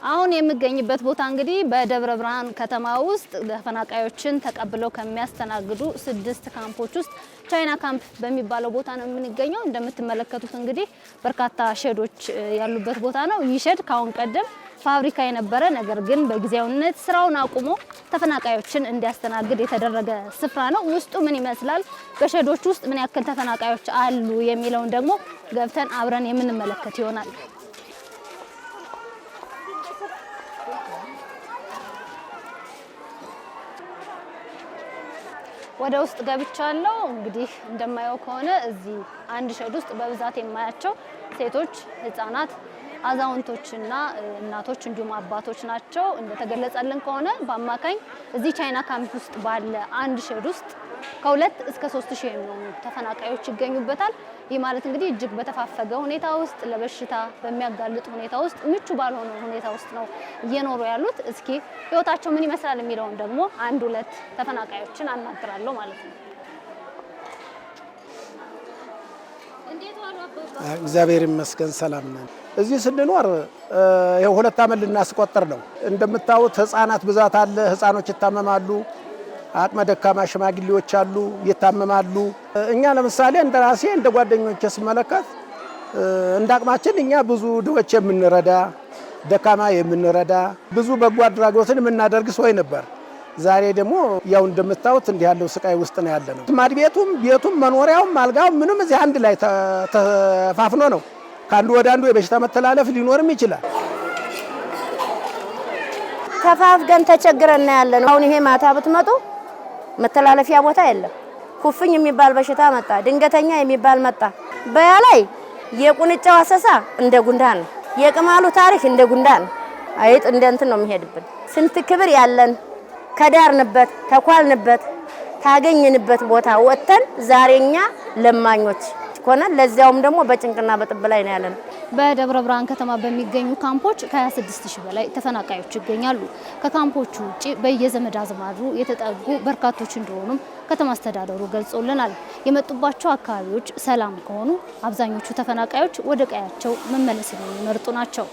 አሁን የምገኝበት ቦታ እንግዲህ በደብረ ብርሃን ከተማ ውስጥ ተፈናቃዮችን ተቀብለው ከሚያስተናግዱ 6 ካምፖች ውስጥ ቻይና ካምፕ በሚባለው ቦታ ነው የምንገኘው። እንደምትመለከቱት እንግዲህ በርካታ ሼዶች ያሉበት ቦታ ነው። ይህ ሼድ ካሁን ቀደም ፋብሪካ የነበረ ነገር ግን በጊዜያዊነት ስራውን አቁሞ ተፈናቃዮችን እንዲያስተናግድ የተደረገ ስፍራ ነው። ውስጡ ምን ይመስላል፣ በሼዶች ውስጥ ምን ያክል ተፈናቃዮች አሉ የሚለውን ደግሞ ገብተን አብረን የምንመለከት ይሆናል። ወደ ውስጥ ገብቻለሁ። እንግዲህ እንደማየው ከሆነ እዚህ አንድ ሼድ ውስጥ በብዛት የማያቸው ሴቶች፣ ህፃናት፣ አዛውንቶችና እናቶች እንዲሁም አባቶች ናቸው። እንደተገለጸልን ከሆነ በአማካኝ እዚህ ቻይና ካምፕ ውስጥ ባለ አንድ ሼድ ውስጥ ከ2 እስከ 3000 የሚሆኑ ተፈናቃዮች ይገኙበታል። ይህ ማለት እንግዲህ እጅግ በተፋፈገ ሁኔታ ውስጥ ለበሽታ በሚያጋልጥ ሁኔታ ውስጥ ምቹ ባልሆነ ሁኔታ ውስጥ ነው እየኖሩ ያሉት። እስኪ ህይወታቸው ምን ይመስላል የሚለውን ደግሞ 1-2 ተፈናቃዮችን አናግራለሁ ማለት ነው። እግዚአብሔር ይመስገን ሰላም ነን። እዚህ ስንኖር ይሄው 2 ዓመት ልናስቆጥር ነው። እንደምታዩት ህፃናት ብዛት አለ። ህፃኖች ይታመማሉ። አቅመ ደካማ ሽማግሌዎች አሉ፣ ይታመማሉ። እኛ ለምሳሌ እንደ ራሴ እንደ ጓደኞቼ ስመለከት እንደ አቅማችን እኛ ብዙ ድሆች የምንረዳ ደካማ የምንረዳ ብዙ በጎ አድራጎትን የምናደርግ ሰው ነበር። ዛሬ ደግሞ ያው እንደምታዩት እንዲህ ያለው ስቃይ ውስጥ ነው ያለነው። ማድ ቤቱም መኖሪያውም አልጋውም ምንም እዚህ አንድ ላይ ተፋፍኖ ነው። ከአንዱ ወደ አንዱ የበሽታ መተላለፍ ሊኖርም ይችላል። ተፋፍገን ተቸግረን ያለነው። አሁን ይሄ ማታ ብትመጡ መተላለፊያ ቦታ የለም። ኩፍኝ የሚባል በሽታ መጣ፣ ድንገተኛ የሚባል መጣ። በያላይ የቁንጫው አሰሳ እንደ ጉንዳን ነው፣ የቅማሉ ታሪክ እንደ ጉንዳን አይጥ እንደ እንትን ነው የሚሄድብን። ስንት ክብር ያለን ከዳርንበት ተኳልንበት ታገኝንበት ቦታ ወጥተን ዛሬኛ ለማኞች ሆነ ለዚያውም ደግሞ በጭንቅና በጥብ ላይ ነው ያለን። በደብረ ብርሃን ከተማ በሚገኙ ካምፖች ከ26000 በላይ ተፈናቃዮች ይገኛሉ። ከካምፖቹ ውጪ በየዘመድ አዝማዱ የተጠጉ በርካቶች እንደሆኑም ከተማ አስተዳደሩ ገልጾልናል። የመጡባቸው አካባቢዎች ሰላም ከሆኑ አብዛኞቹ ተፈናቃዮች ወደ ቀያቸው መመለስ የሚመርጡ ናቸው።